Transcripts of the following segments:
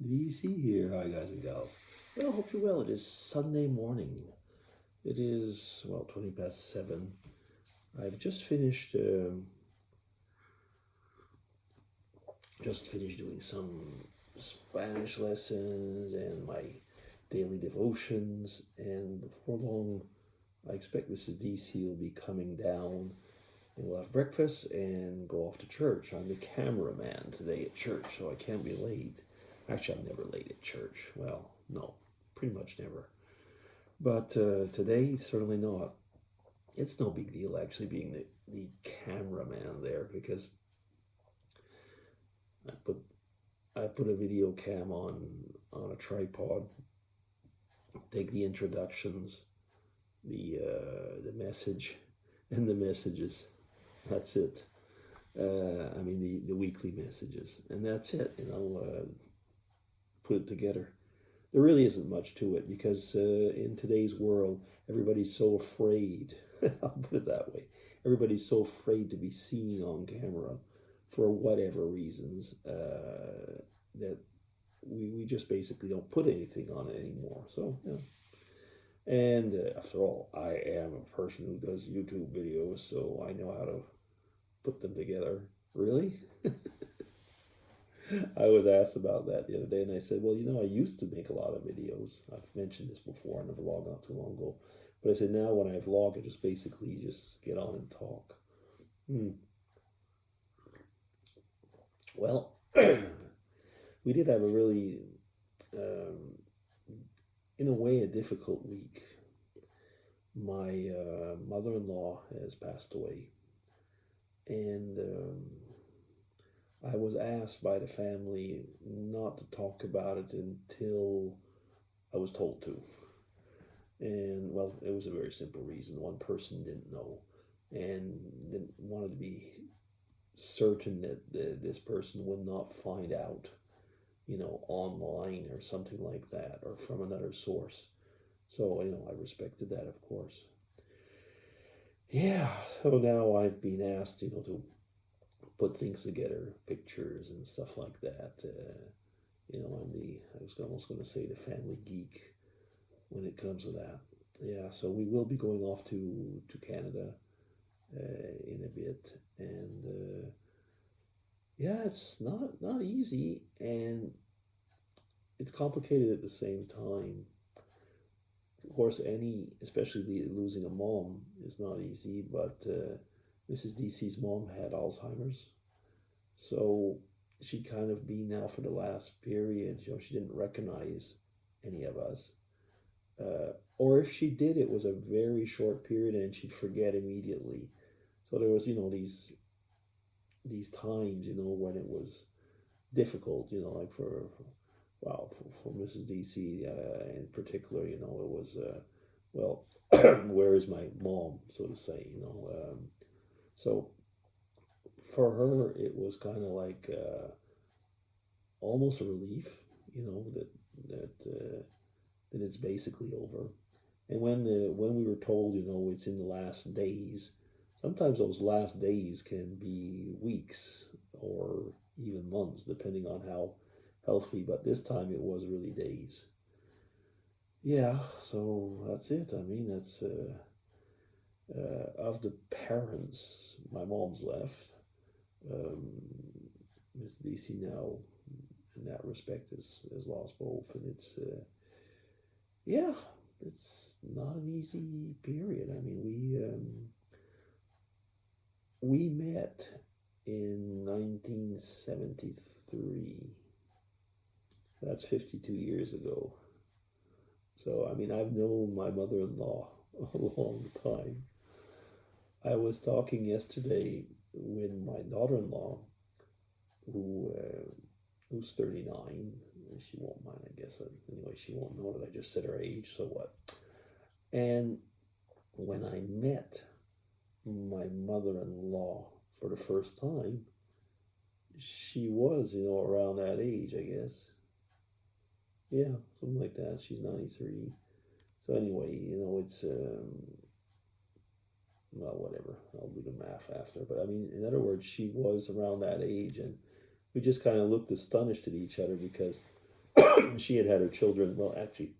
DC here. Hi, guys and gals. Well, hope you're well. It is Sunday morning. It is, 20 past 7. I've just finished doing some Spanish lessons and my daily devotions. And before long, I expect Mrs. DC will be coming down and we'll have breakfast and go off to church. I'm the cameraman today at church, so I can't be late. Actually, I'm never late at church. Well, no, pretty much never. But today, certainly not. It's no big deal actually being the cameraman there because I put I put a video cam on a tripod, take the introductions, the message, and the messages. That's it. The weekly messages, and that's it. Put it together. There really isn't much to it because in today's world, everybody's so afraid. I'll put it that way. Everybody's so afraid to be seen on camera for whatever reasons that we just basically don't put anything on it anymore. So, yeah. And after all, I am a person who does YouTube videos, so I know how to put them together. Really? I was asked about that the other day, and I said, well, I used to make a lot of videos. I've mentioned this before in a vlog not too long ago. But I said now when I vlog, I just basically just get on and talk. Well, we did have a really, in a way, a difficult week. My mother-in-law has passed away. And I was asked by the family not to talk about it until I was told to. And, well, it was a very simple reason. One person didn't know and wanted to be certain that this person would not find out, online or something like that or from another source. So, I respected that, of course. Yeah, so now I've been asked, to put things together, pictures and stuff like that. I was almost going to say the family geek when it comes to that. Yeah, so we will be going off to Canada in a bit, and yeah, it's not easy, and it's complicated at the same time. Of course, especially losing a mom is not easy, but Mrs. DC's mom had Alzheimer's, so she'd kind of been now for the last period. She didn't recognize any of us, or if she did, it was a very short period, and she'd forget immediately. So there was, these times, when it was difficult, like for Mrs. DC in particular, it was, well, where is my mom, so to say, So for her, it was kind of like almost a relief, that it's basically over. And when we were told, it's in the last days, sometimes those last days can be weeks or even months, depending on how healthy. But this time it was really days. Yeah, so that's it. That's of the parents. My mom's left. Miss DC now, in that respect, has lost both, and yeah, it's not an easy period. We met in 1973. That's 52 years ago. So, I've known my mother-in-law a long time. I was talking yesterday with my daughter-in-law, who's 39. She won't mind, I guess. Anyway, she won't know that I just said her age, so what? And when I met my mother-in-law for the first time, she was, around that age, I guess. Yeah, something like that. She's 93. So anyway, it's well, whatever. I'll do the math after. But in other words, she was around that age, and we just kind of looked astonished at each other because She had her children, well, actually,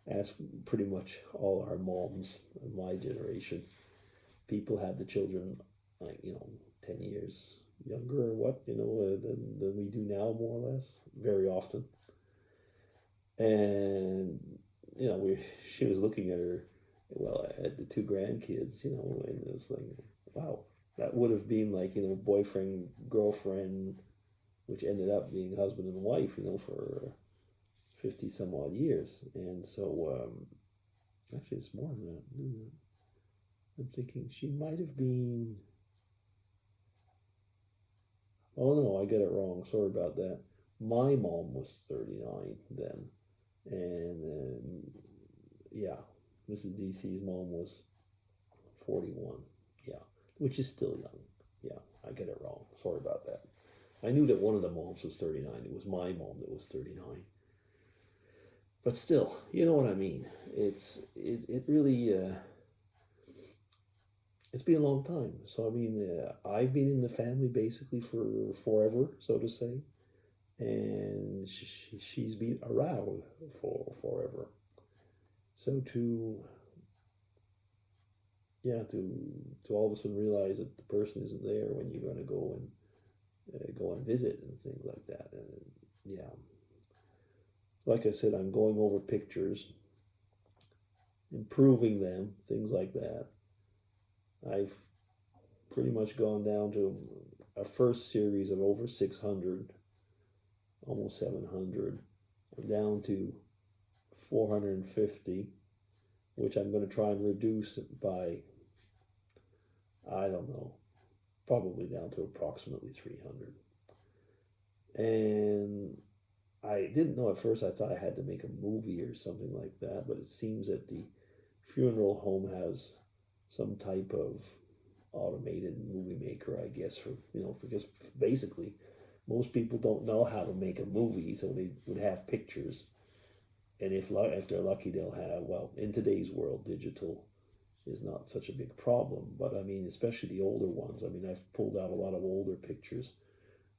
as pretty much all our moms of my generation, people had the children like, 10 years younger or what, than we do now, more or less, very often. And, she was looking at her, well, at the two grandkids, and it was like, wow, that would have been like, boyfriend, girlfriend, which ended up being husband and wife, for 50 some odd years. And so, actually, it's more than that. I'm thinking she might have been. Oh no, I get it wrong. Sorry about that. My mom was 39 then. And yeah, Mrs. DC's mom was 41. Yeah, which is still young. Yeah, I get it wrong. Sorry about that. I knew that one of the moms was 39. It was my mom that was 39. But still, you know what I mean. It really it's been a long time. So I mean, I've been in the family basically for forever, so to say, and she's been around for forever. So to all of a sudden realize that the person isn't there when you're going to go and visit and things like that, and yeah, like I said, I'm going over pictures, improving them, things like that. I've pretty much gone down to a first series of over 600, almost 700. I'm down to 450, which I'm going to try and reduce by, I don't know, probably down to approximately 300. And I didn't know at first. I thought I had to make a movie or something like that, but it seems that the funeral home has some type of automated movie maker, I guess, for, because basically most people don't know how to make a movie, so they would have pictures. And if they're lucky, they'll have, well, in today's world, digital is not such a big problem. But I mean, especially the older ones. I mean, I've pulled out a lot of older pictures,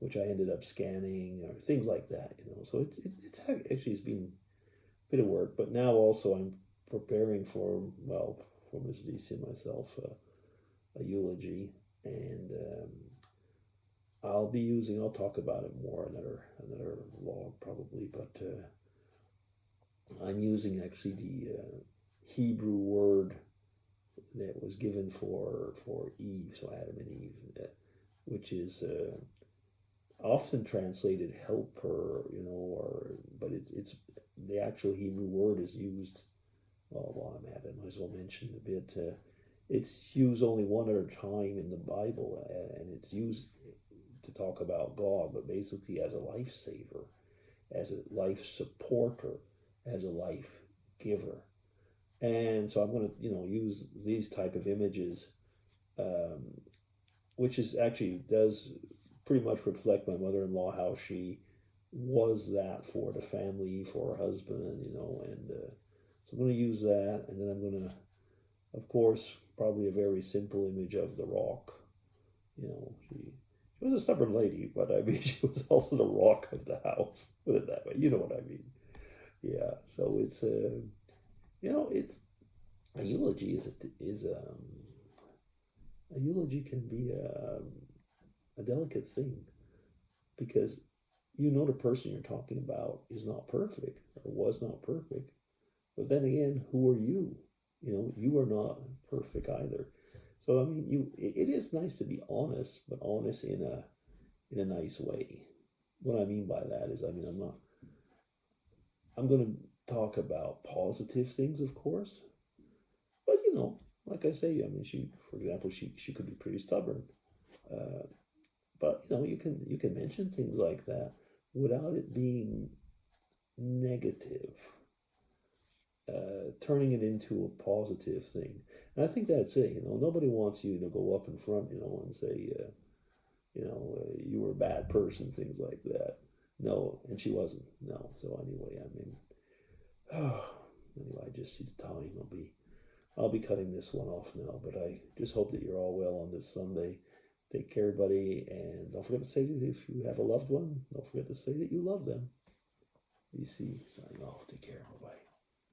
which I ended up scanning or things like that, So it's actually, it's been a bit of work. But now also I'm preparing for Ms. DC and myself, a eulogy. And I'll talk about it more another vlog probably, but I'm using actually the Hebrew word that was given for Eve, so Adam and Eve, which is often translated helper, but it's the actual Hebrew word is used. Well, while I'm at it, I might as well mention a bit. It's used only one other time in the Bible, and it's used to talk about God, but basically as a lifesaver, as a life supporter, as a life giver. And so I'm going to, use these type of images, which is actually does pretty much reflect my mother-in-law, how she was that for the family, for her husband, and so I'm going to use that, and then I'm going to, of course, probably a very simple image of the rock. She was a stubborn lady, but I mean, she was also the rock of the house. Put it that way. You know what I mean? Yeah. So it's it's a eulogy a eulogy can be a delicate thing, because the person you're talking about is not perfect or was not perfect, but then again, who are you? You are not perfect either. So I mean, it is nice to be honest, but honest in a nice way. What I mean by that is, I mean, I'm going to talk about positive things, of course, but like I say, I mean, for example, she could be pretty stubborn, but you can mention things like that without it being negative, turning it into a positive thing. And I think that's it. Nobody wants you to go up in front, and say, you were a bad person, things like that. No, and she wasn't. No. So anyway, I mean, anyway, I just see the time. I'll be cutting this one off now, but I just hope that you're all well on this Sunday. Take care, everybody, and don't forget to say that if you have a loved one, don't forget to say that you love them. BC signing off. Take care.